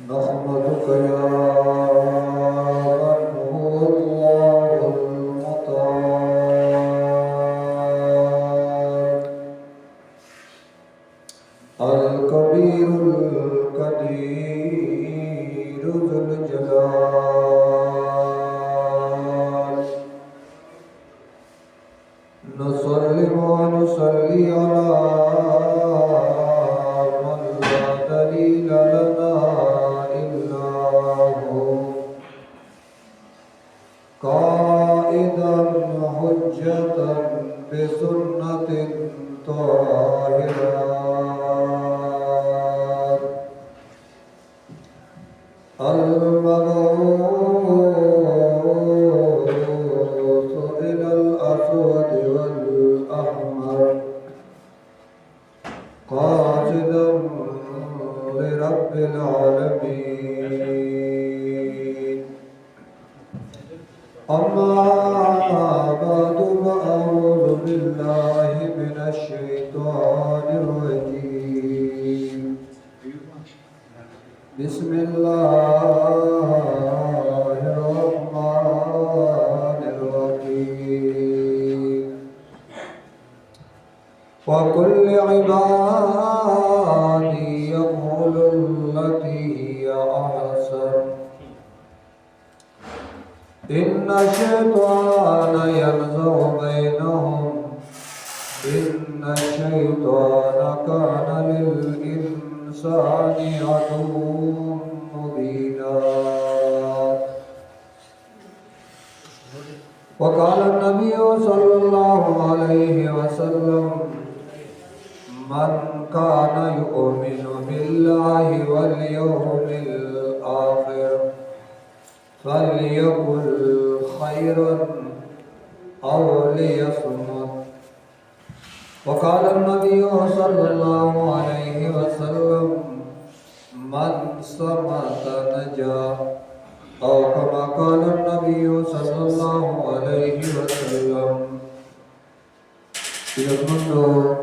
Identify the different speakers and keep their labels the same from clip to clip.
Speaker 1: نحمدك يا من هو الله المتعال الكبير القدير ذو الجلال نصلي ونصلي على من لا دليل لنا إلا هو قائدا حجة بسنة طاهرة المبعوث إلى الأسود والأحمر قاصدا لرب العالمين أما بعد فأعوذ بالله من الشيطان الرجيم بسم الله الرحمن الرحيم وقل لعبادي يقولوا التي هي أحسن إن الشيطان ينزغ بينهم إن الشيطان كان للإنسان عدوا مبينا وقال النبي صلى الله عليه وسلم من كان يؤمن بالله واليوم الآخر فليقل خيرا أو ليصمت وقال النبي صلى الله عليه وسلم من صمت نجا أو كما قال النبي صلى الله عليه وسلم يقول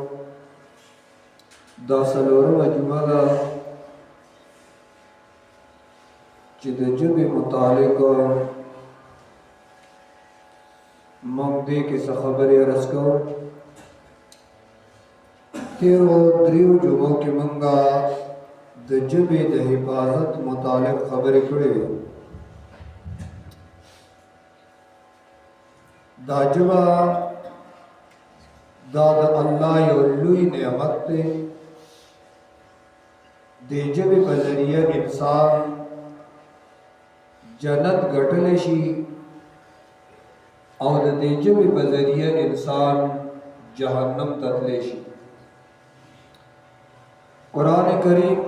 Speaker 1: دا سلورم جمله چې د ژبې متعلق موږ دې کې څه خبرې عرض کوو تیرو دریو جمعو کې موږ د ژبې د حفاظت متعلق خبرې کړې دا ژبه دا د الله یو لوی نعمت دی د ژبې په ذریعه انسان جنت ګټلی شي او د دې ژبې په ذریعه انسان جهنم ته تللی شي قرآن کریم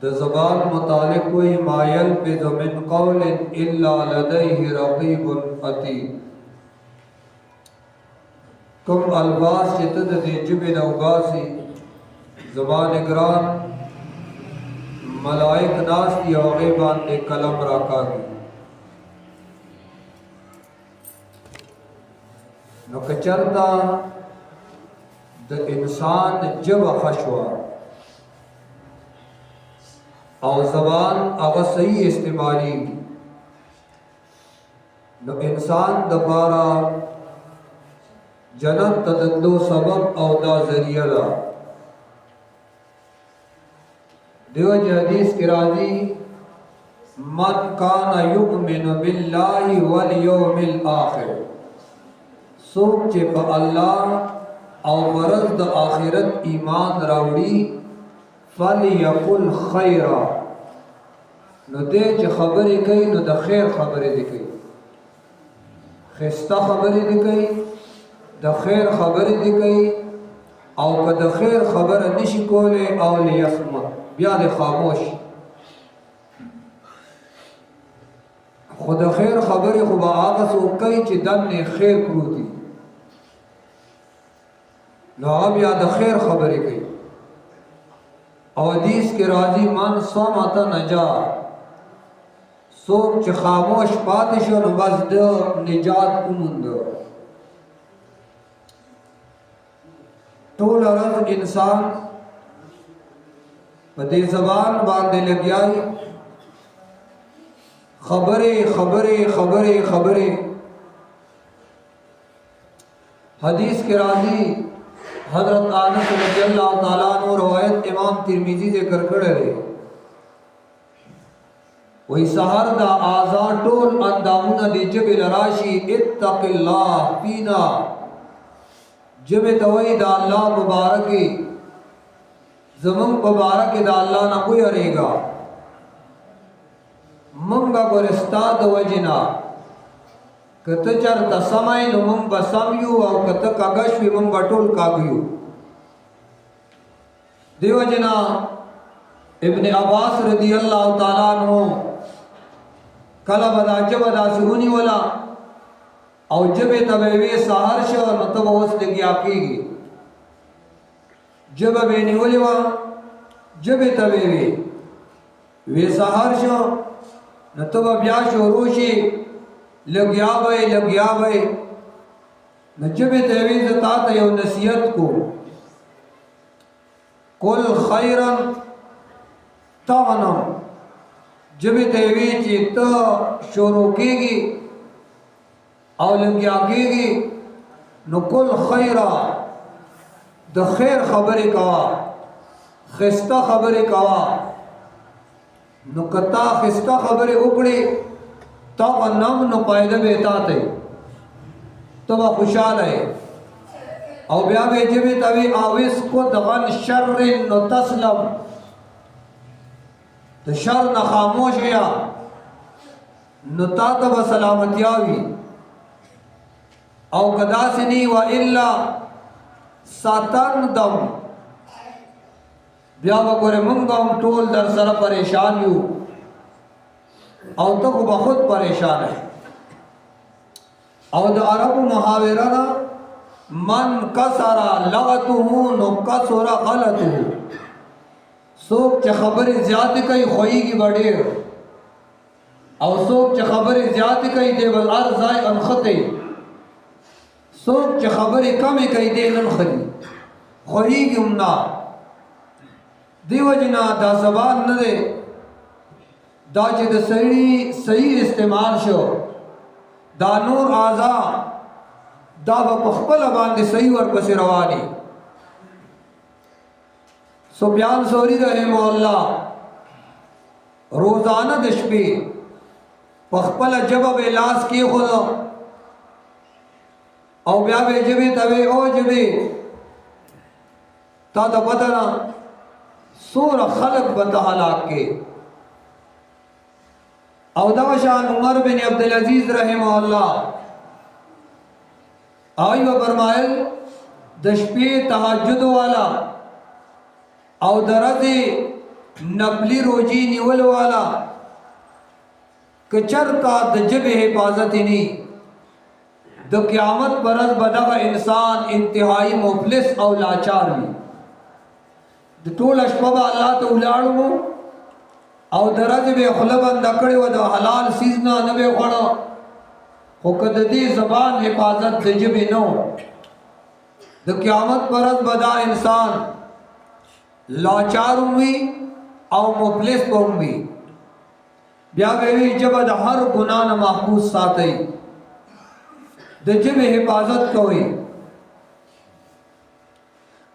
Speaker 1: د زبان متعلق وایي ما یلفظ من قول الا لدیه رقیب عتید کوم الفاظ چې ته د دې ژبې نه وباسي زبان ګران ملائک ناس دی او هغې باندې قلم راکاږي نو که چېرته د انسان ژبه ښه شوه او زبان هغه صحیح استعمالیږي نو انسان دپاره جنت ته د تلو سبب او دا ذریعه ده دیو حدیث کی راضی من کان یؤمن باللہ والیوم الاخر سوک چې په الله او ورځ د آخرت ایمان راوړي فلیقل خیرا نو دې چې خبرې کوي نو د خیر خبرې دې کوي خسته خبرې دې کوي د خیر خبرې دې کوي او که د خیر خبره نشي کولی او لیصمت بیا دې خاموش خو د خیر خبرې خو به هغه څوک کوي چې دننه خیر پروت وي نو هغه بیا د خیر خبرې کوي او حدیث کې راځي من صمت نجا څوک چې خاموش پاتې شو نو بس د نجات وموند ټول ورځ انسان पते ज़बान बांधे लग्याई खबरे खबरे खबरे खबरे। हदीस के राजी हजरत अनस रज़ियल्लाहु ताला अन्हु रवायत इमाम तिरमिज़ी से करकड़े रहे। वही सहर दा आज़ा टोल अंदामुना दी जबे लराशी इत्तक़िल्लाह पीना जबे तवई दा अल्लाह मुबारकी ज़मन मुबारक दा अल्लाह ना कोई अरेगा मंगा गोरस्ता दवजना कत चर तसमाय नु मंग बसमयु और कत कागश वी मंग बटोल कागयु। देवजना इब्न अब्बास रज़ियल्लाहु ताला अन्हु कला बदा जब बदा सुनी वाला और जब तबे वे सहर्ष मतलब होस लगी आकीगी जब बेनी वालेवा जब तबे वे सहर्ष न तब ब्या शोरोशी लग्या भाई न जब तबे जतात यो नसीहत को कुल खैरन तगनम जब तबे चित शोरो केगी और लग्या केगी न कुल खैरा द खैर खबरे कवा खिस्ता खबरे कवा नुकता खिस्ता खबरे उकड़ी तब नम न पैदा बेता थे तब खुशहाल है और ब्या बेजबे तभी आविस को दगन शर्र न तस्लम तो शर न खामोश या नुता तब सलामतियावी और कदासिनी व इल्ला सातन दम ब्या बकोरे मंगम टोल दर सर परेशान यू और तो बहुत परेशान है। और अरब मुहावरा ना मन कसरा लगतहु नो कसरा गलतहु सोच खबर ज्यादा कई खोई की बड़े और सोच खबर ज्यादा कई देवल अर्जाय अनखते सोच खबर कम कई दे नखली खोई की उमना देवजना दा जबान न दे दा जिद सही इस्तेमाल शो दा नूर आज़ा दा बखपल बांधे सही और पस रवानी। सुफयान सौरी रहमहुल्लाह रोज़ाना दशपे पखपल जब इलाज किए खुद और ब्या जबे तबे ओ जबे ता तो पता ना सूर खलक बता हलाक के अवदाशान उमर बिन अब्दुल अजीज रहमहुल्लाह आई व फरमायल दशपे तहज्जुद वाला और दरजे नबली रोजी निवल वाला कचर का दजब हिफाजत नहीं द क़यामत परस बदगा इंसान इंतहाई मुफलिस और लाचार भी टोल अशबा अल्लाह तो उलाड़ू और दरज बे खुलबंद अकड़े व हलाल सीजना नबे खड़ा हुकददी ज़बान हिफाजत दजबे नो द क़यामत परस बदा इंसान लाचार हुई और मुफलिस भी ब्या बेवी जब हर गुनाह न महफूज साथ दजब हिफाजत को हुई।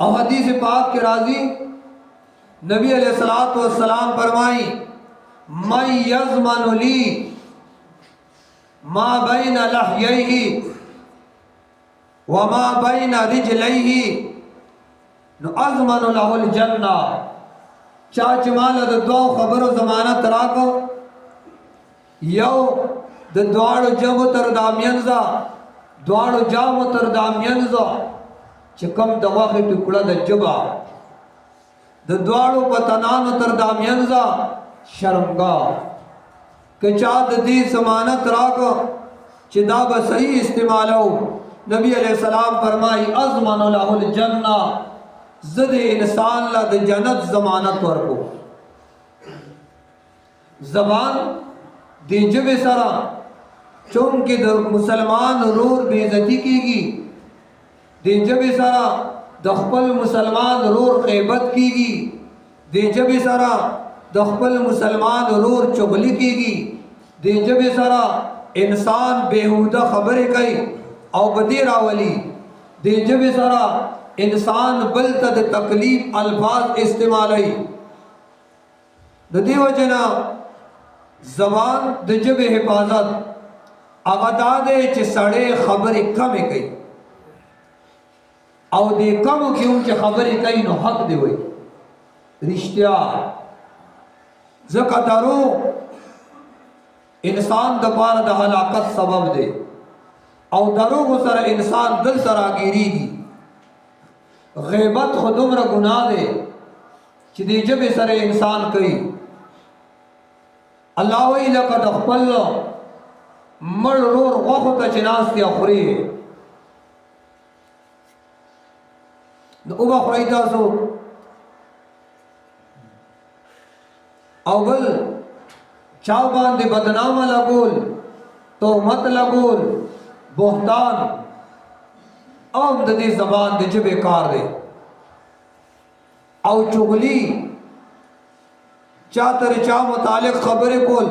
Speaker 1: और हदीस पाक के राजी नबी अलैहिस्सलातु वस्सलाम फरमाई मैं यज़मनुली मा बैन लहयैहि व मा बैन रिजलैहि अज़मनु लहुल जन्ना चाच माल दो खबरो जमानत राको यो द द्वाड़ जब तर दामियंजा द्वाड़ जाम तर दामियंजा चकम दवा के टुकड़ा द जबा द द्वाड़ो पतनान तर दामियंजा शर्मगा के चाद दी जमानत राको चिदाब सही इस्तेमालो नबी अलैहिस्सलाम फरमाई अज़मनु लहुल जन्ना ज़द इंसान ला द जन्नत जमानत वर्को जबान दी जब सरा चूंकि मुसलमान रूर बेइज्जती कीगी दी जब सरा दखपल मुसलमान रूर ग़ीबत कीगी دې ژبې سره د خپل مسلمان ورور چغلي کیږي، دې ژبې سره انسان بېهوده خبرې کوي او بدې راولي، دې ژبې سره انسان بل ته د تکلیف الفاظ استعمالوي. د دې وجه نه زبان د ژبې حفاظت هغه دا دی چې سړی خبرې کمې کوي او دې کمو کې هم چې خبرې کوي نو حق دی وایي، رښتیا. ځکه دروغ انسان دپاره د هلاکت سبب دی او دروغ سره انسان دل ته راګیریږي. غیبت خو دومره ګناه دی چې دې ژبې سره انسان کوي. الله وایي لکه د خپل مړ ورور غوښو ته چې ناست یا خوري نو وبه خورئ تاسو او بل چا باندې بدنامه لګول، تهمت لګول، بهتان او د دې زبان د ژبې کار دی. او چغلي چا تر چا متعلق خبرې کول،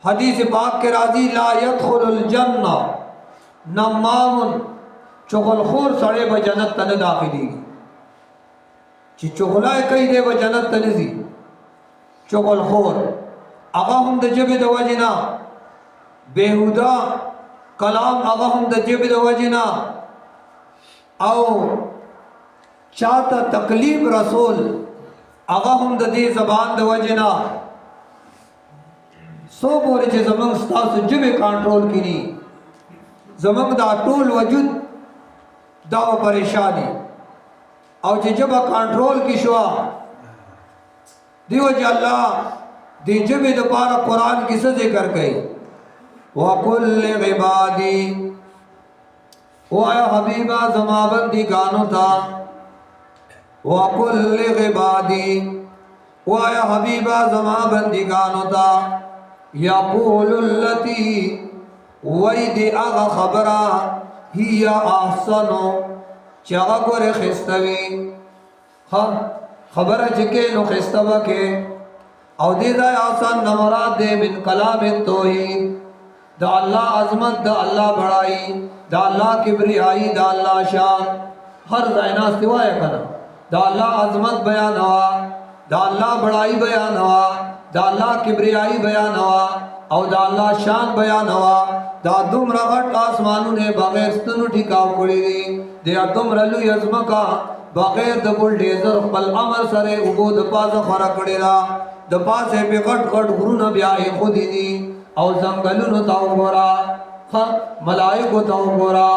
Speaker 1: حدیث پاک کے راضی لا يدخل الجنہ نمام چغلخور سڑے با جنت تن داخلی چی چغلائے کئی دے با جنت تنزی. چغلخور اگا ہم دا جب دا وجنا بیہودا کلام اگا ہم دا جب دا وجنا او چاہتا تکلیف رسول اگا ہم دا دی زبان دا وجنا سو پورې چې زمونږ ستاسو ژبې کنټرول کړي زمونږ دا ټول وجود دا پریشانی او چې ژبه کنټرول کې شوه دیو چې الله دې ژبې دپاره قرآن کې څه ذکر کوي وقل لعبادي وایا حبیبا زما بندګانو ته وقل لعبادي وایا حبیبا زما بندګانو ته یقول اللتی وید اغا خبرا ہی احسنو چاگا گورے خستوی خبرا چکے نو خستوا کے او دیدہ احسن نمراد دے من کلام توحید دا اللہ عظمت دا اللہ بڑائی دا اللہ کبریائی دا اللہ شان ہر زائنہ سوایا کنا دا اللہ عظمت بیان ہوا دا اللہ بڑائی بیان ہوا دا اللہ کبریائی بیان ہوا او دا اللہ شان بیان ہوا دا دومره غټ آسمانونه بغیر ستنو ټیکاو کړی دي دا دومره لوی عظمکا بغیر د بولډیزر خپل امر سره وګو د پاسه خورا کړی را د پاسه په غټ غټ غرونه بیا یې خو دي او ځنګلونو ته وګورا ملائکو ته وګورا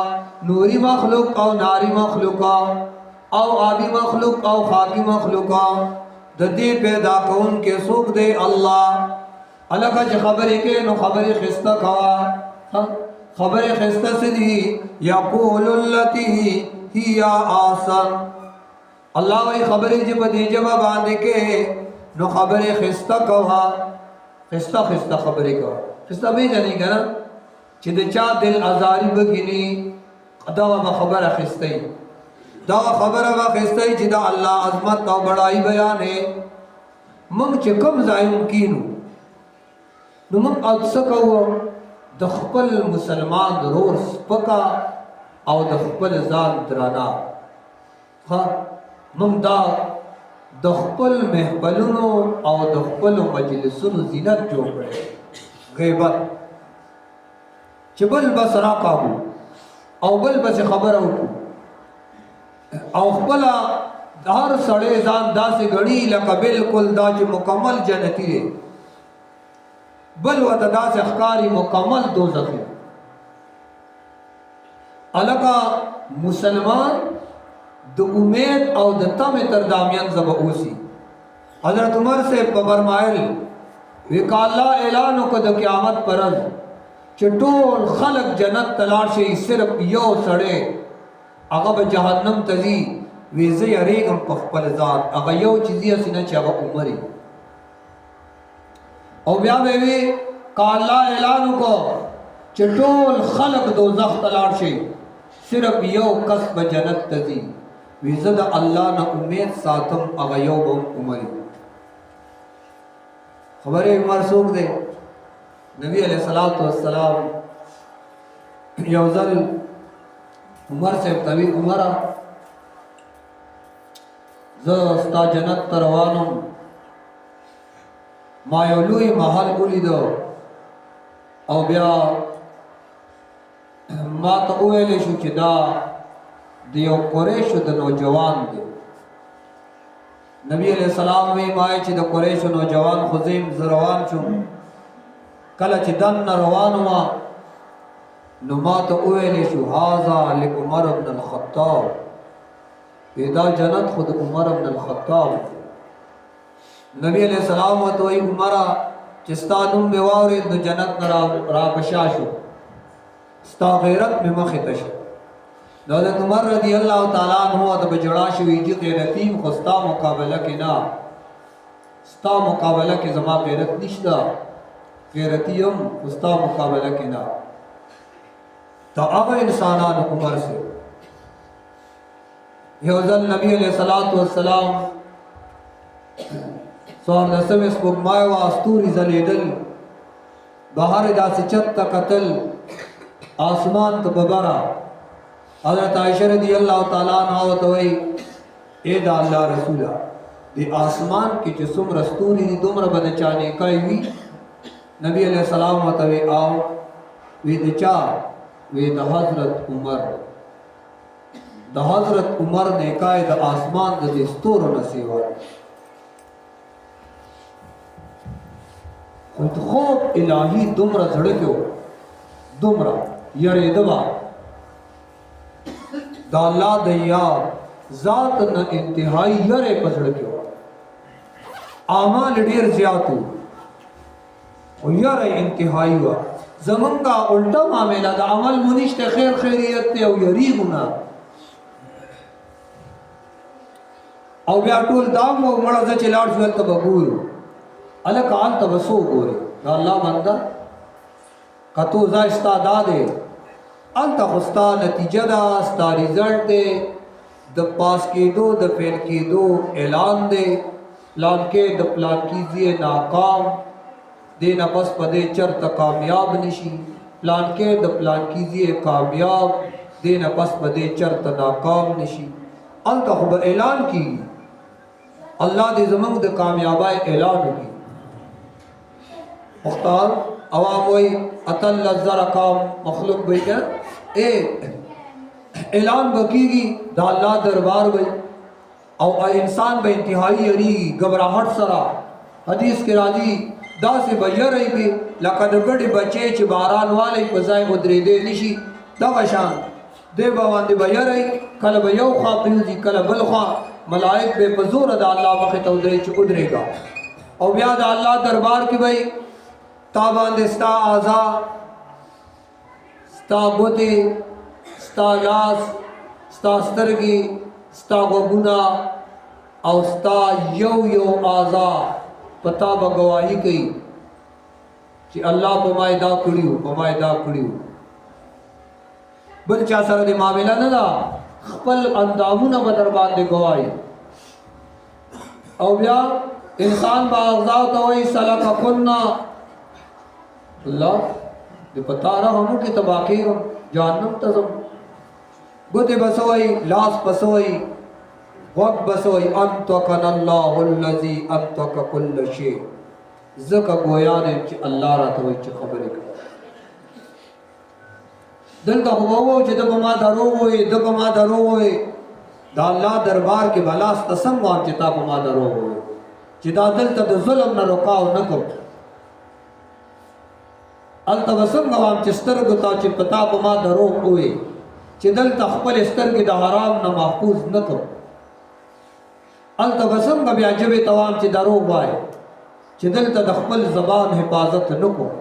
Speaker 1: نوري مخلوق او ناری مخلوق او آبی مخلوق او خاکی مخلوق د دې پیدا کون کې څوک دی الله. الکه چې خبرې کې نو خبرې خسته کوا خبرې خسته سدي یقول التی هي احسن الله وی خبرې چې په دې جواب باندې کې نو خبرې خسته کوا خسته خبرې کوا خسته به نه کنه چې د چا دل ازاری بګینی دا خبره خسته دا خبره واخستای چې دا الله عظمت او بڑائی بیان ہے موږ چې کوم ځای کینو نو موږ اڅ کوو د خپل مسلمان ضرور سپکا او د خپل ځان درانا ها موږ دا د خپل محفلونو او د خپل مجلسونو زینت جوړ کړي غیبت چې بل بس راکاو او بل بس خبره وکړو او خپل دار سړی ځان داسې غړي لکه بالکل دا چې مکمل جنتی دی بل وته داسې ښکاري مکمل دوزخي. الکه مسلمان د امید او د تمې تر دامیان زبه اوسي. حضرت عمر سے فرمایل وکا الله اعلان وکړ د قیامت پر ورځ چې ټول خلق جنت تلاړ شي صرف یو سړی هغه به جهنم ته ځي وی زه یریږم په خپل ذات هغه یو چیز یې سینه چې هغه عمر او بیا به وی کا الله اعلان وکړ چې ټول خلق دوزخ ته لاړ شي صرف یو کس به جنت ته ځي وی زه د الله نه امید ساتم هغه یو به عمر وي. خبرې عمر څوک دی؟ نبی علیہ الصلوۃ والسلام یو ځل عمر صاحب ته وی عمره زه ستا جنت ته روانم، ما یو لوی محل ولیدو او بیا ما ته وویلی شو چې دا د یو قریشو د نوجوان دی. نبی علیہ السلام وی مای چې د قریشو نوجوان خو زه روان شوم، کله چې دننه روان وم نو ما ته وویلی شو هذا لعمر بن الخطاب، دا جنت خود عمر بن الخطاب. نبی علیہ السلام ورته وی عمره چې ستا نوم مې واورېد نو جنت نه را پشا شو، ستا غیرت مې مخې ته شو. د حضرت عمر رضی الله تعالی عنہ ته به جړا شوي چې غیرتیم خو ستا مقابله کې نه، ستا مقابله کې زما غیرت نشته، غیرتی یم خو ستا مقابله کې نه. دا هغه انسانان عمر سے یو ځل نبی علیہ الصلوۃ والسلام څوارلسمې سپوږمۍ وه، ستوري ځلېدل، بهر داسې چت ته کتل، آسمان ته ببره. حضرت عائشہ رضی اللہ تعالیٰ عنہ ورته وایي اے د الله رسوله د آسمان کې چې څومره ستوري دي دومره به د چا نیکۍ وي؟ نبی علیہ السلام ورته وی آو وی د چا؟ وی د حضرت عمر. د حضرت عمر نیکای د آسمان د دې ستورو نه سیوا. خوب الهی دومره زړه کې و، دومره یریده به د الله د یاد ذات نه انتهایی یری په زړه کې و. اعمال ډېر زیات وو او یری انتهایی وه. زمونږه الټه معامله د عمل مو نشته، خیر خیریت دی او یریږو نه. او بیا ټول دا مو مړه زه چې لاړ شو هلته به ګورو، هلکه هلته به څوک ګورې؟ د الله بنده که تو ځای ستا دا دی، هلته خو ستا نتیجه ده، ستا ریزلټ دی، د پاس کېدو د فیل کېدو اعلان دی. پلانکې د پلانکي ځې ناکام دی، نه پس په دې چرته کامیاب نشي. پلانکې د پلانکي ځې کامیاب دی، نه پس په دې چرته ناکام نشي. هلته خو به اعلان کېږي، الله دې زموږ د کامیابۍ اعلان وکړي. مختار عوام وایي اتل زر کام مخلوق وایي که اعلان به کېږي د الله دربار وایي او انسان به انتهایی یریږي ګبراهټ سره. حدیث کې راځي داسې به یری وي لکه د ګډې بچی چې باران والی په ځای ودرېدی نشي، دغه شان دی به باندې به یری، کله به یو خوا پرېوځي کله بل خوا، ملائک به په زوره د الله مخې ته ودرېږي چې ودرېږه. او بیا د الله دربار کې به تا باندې ستا اعضا، ستا ګوتې، ستا لاس، ستا سترګې، ستا غوږونه او ستا یو یو اعضا په تا به ګواهي کوي چې الله په ما یې دا کړي وو، په ما یې دا کړي وو. بل چا سره دې معامله نه ده، خپل اندامونه به در باندې ګواهي. او بیا انسان به اعضا ته وایي سلککن، الله دې په تا رحم وکړي تباه کېږم، جهنم ته ځم. ګوتې به څه وایي، لاس به څه وایي، غوږ به څه وایي انطقنا الله الذي انطق كل شيء. ځکه ګویان یم چې الله راته وایي چې خبرې کوي. دلته خو به ووایو چې ده په ما دروغ وایي، ده په ما دروغ وایي. د الله دربار کې به لاس ته څنګه وایم چې تا په ما دروغ وایي، چې دا دلته د ظلم نه رکاو نه کوم. هلته به څنګه وایم چې سترګو ته چې په تا په ما دروغ وایي، چې دلته خپل سترګې د حرام نه محفوظ نه کړم. هلته به څنګه بیا ژبې ته وایم چې دروغ وایي، چې دلته د خپل زبان حفاظت نه کوم.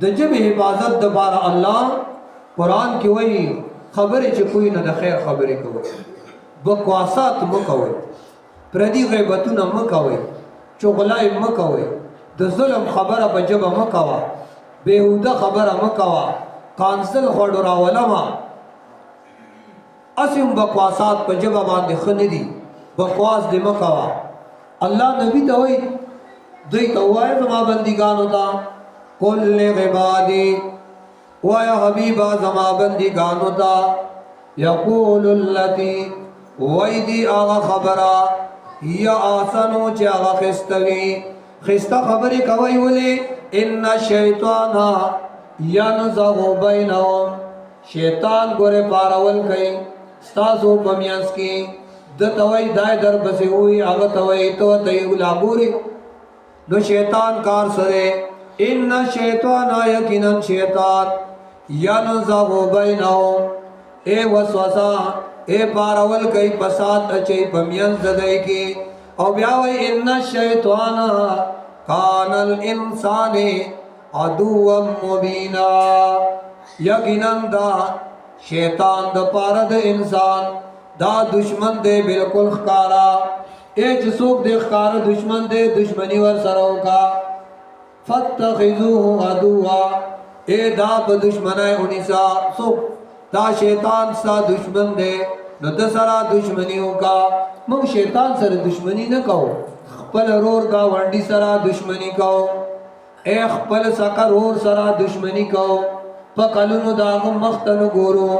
Speaker 1: د ژبې حفاظت دپاره الله قرآن کې وایي خبرې چې کوئ نه د خیر خبرې کوئ، بکواسات مه کوئ، پردي غیبتونه مه کوئ، چغلۍ مه کوئ، د ظلم خبره په ژبه مه کوه، بېهوده خبره مه کوه، کانسل خوړو راولمه. اسیم بکواسات په جبه باندې خنه دي بکواس دې مکوا الله نبی ته وای دوی ته وای زما بندګانو ته کل عبادی وای حبیبا زما بندګانو ته یقول الذی وای دی هغه خبره یا آسانو چې هغه خستوي خسته خبرې کوي ولې ان الشیطان ينزغ بینهم شیطان ګوره پارول کوي ستاسو په میانس کې د توي دای در بسې وي هغه توي ته ولا ګوري نو شیطان کار سره ان الشیطان یقینا شیطان ينزغ بینهم اے وسوسه اے پارول کوي فساد اچي په میانس دای کې او بیا وای ان الشیطان کان الانسان عدو مبینا یقینا دا شیطان د پاره د انسان دا دشمن دی بالکل ښکارا اے جسوک د ښکارا دشمن دی دشمنی ور سره وکا فتخذوه عدوا اے دا په دشمنای اونیسا سو دا شیطان سا دشمن دی نو د سره دشمنی وکا مونږ شیطان سره دشمنی نه کوو خپل رور کا وانډي سره دشمنی کوو اے خپل سکر اور سره دشمنی کوو پکلونو داغم مختنو گورو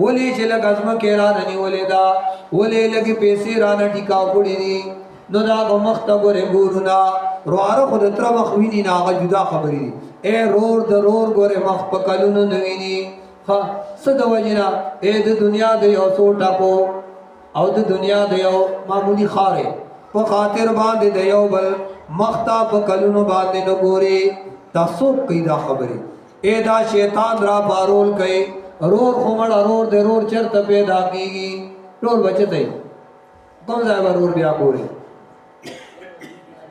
Speaker 1: ولی چې لږ ازمه کې را ننی ولې دا ولې لږ پیسې را نه ټیکاو کړی دي نو داغم مخته ګورې ګورونه رواره خو د تر مخ ویني نه هغه جدا خبرې دي اے رور د رور ګورې مخ پکلونو نه ویني ها څه د وجنا اے د دنیا د یو څو ټاکو او د دنیا د یو معمولی خارې په خاطر باندې د یو بل مخته پکلونو باندې نه ګوري تاسو کې دا خبرې اے دا شیطان را پارول کئی رور خمڑ رور دے رور چرت پیدا کی گی رور بچتے کم زائبہ رور بیا پوری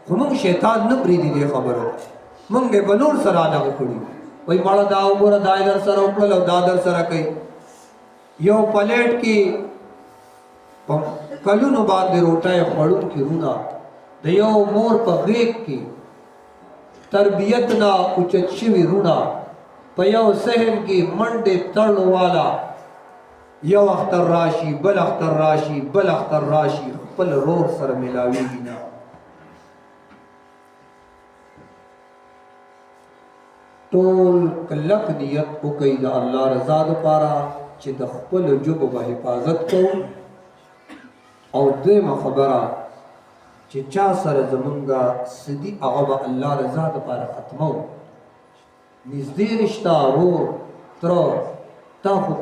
Speaker 1: منگ شیطان نپری دی دے خبر ہو منگے بنور سرانا اکڑی وی مالا دا امورا دائی در سر اکڑل او دا در سر کئی یو پلیٹ کی کلونو باندے روٹائے خڑون کی رونا دا یو مور پا غیق کی تربیتنا اچت شوی رونا پا یو سہن کی منڈے تڑو والا یو اختر راشی بل اختر راشی بل اختر راشی پل رور سر ملاوی دینا طول کلک نیت کو کئی دا اللہ رضا دا پارا چی دا خپل جب با حفاظت کو او دیم خبرہ چی چا سر زمانگا صدی اغبا اللہ رضا دا پارا ختمو نزدې رشتہ رور تر تاخو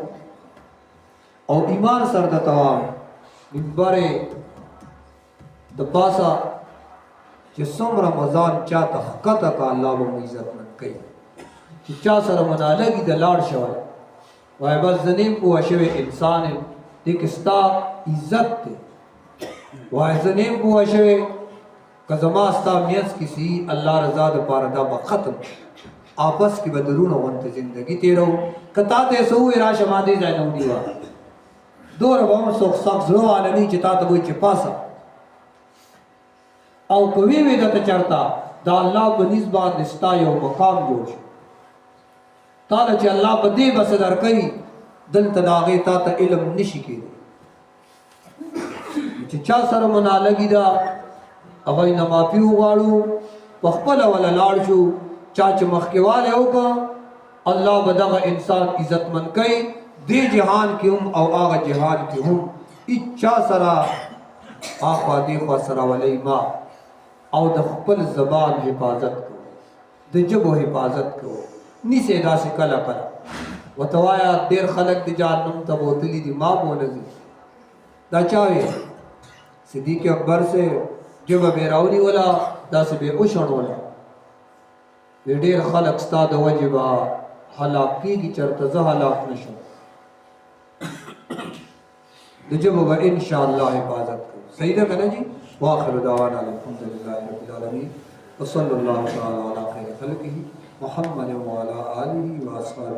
Speaker 1: او ایمان سر د توام منبره د پاسا چې څومره رمضان چا تخکته کا الله به عزت من کوي چې چا سره منالګي د لاړ شوی وای بس زنیم کو شوی انسان دې کستا عزت ته وای زنیم کو شوی کزما استا میاس کسی الله رضا د پاره دا ختم آپس کی بدرون وانت زندگی تیرو کتا تے سوئی را شمادی زینو دیوا دور بام سوک ساک زلو عالمی چتا تا بوئی چی پاسا او کوئی ویدہ تا چرتا دا اللہ بنیز بان نستا یو مقام جوش تالا چی اللہ بدی بسدر کئی دل تداغی تا تا علم نشی کی چی چا سر منا لگی دا اغای نماپیو غاڑو وخپل ولا لارشو چاچ مخکوال ہے ہوگا اللہ بدغ انسان عزت من کئی دی جہان کی ہم او آغا جہان کی ہم اچھا سرا آخوا دیخوا سرا ولی ما او دا خپل زبان حفاظت کو دا جبو حفاظت کو نیسے دا سے کلا کلا وتوایا دیر خلق دی جانم تبوتلی دی ما بولزی دا چاوی صدیق اکبر سے جب بیراؤنی والا دا سے بے اشن والا ډیر خلق ستا د وجبا هلاک کیږي چرته زه هلاک نشم د جبو به ان شاء الله حفاظت کوو صحیح ده کنه جی واخر دعوانا الحمد لله رب العالمین وصلی الله تعالی علی خیر خلقه محمد وعلى آله واصحابه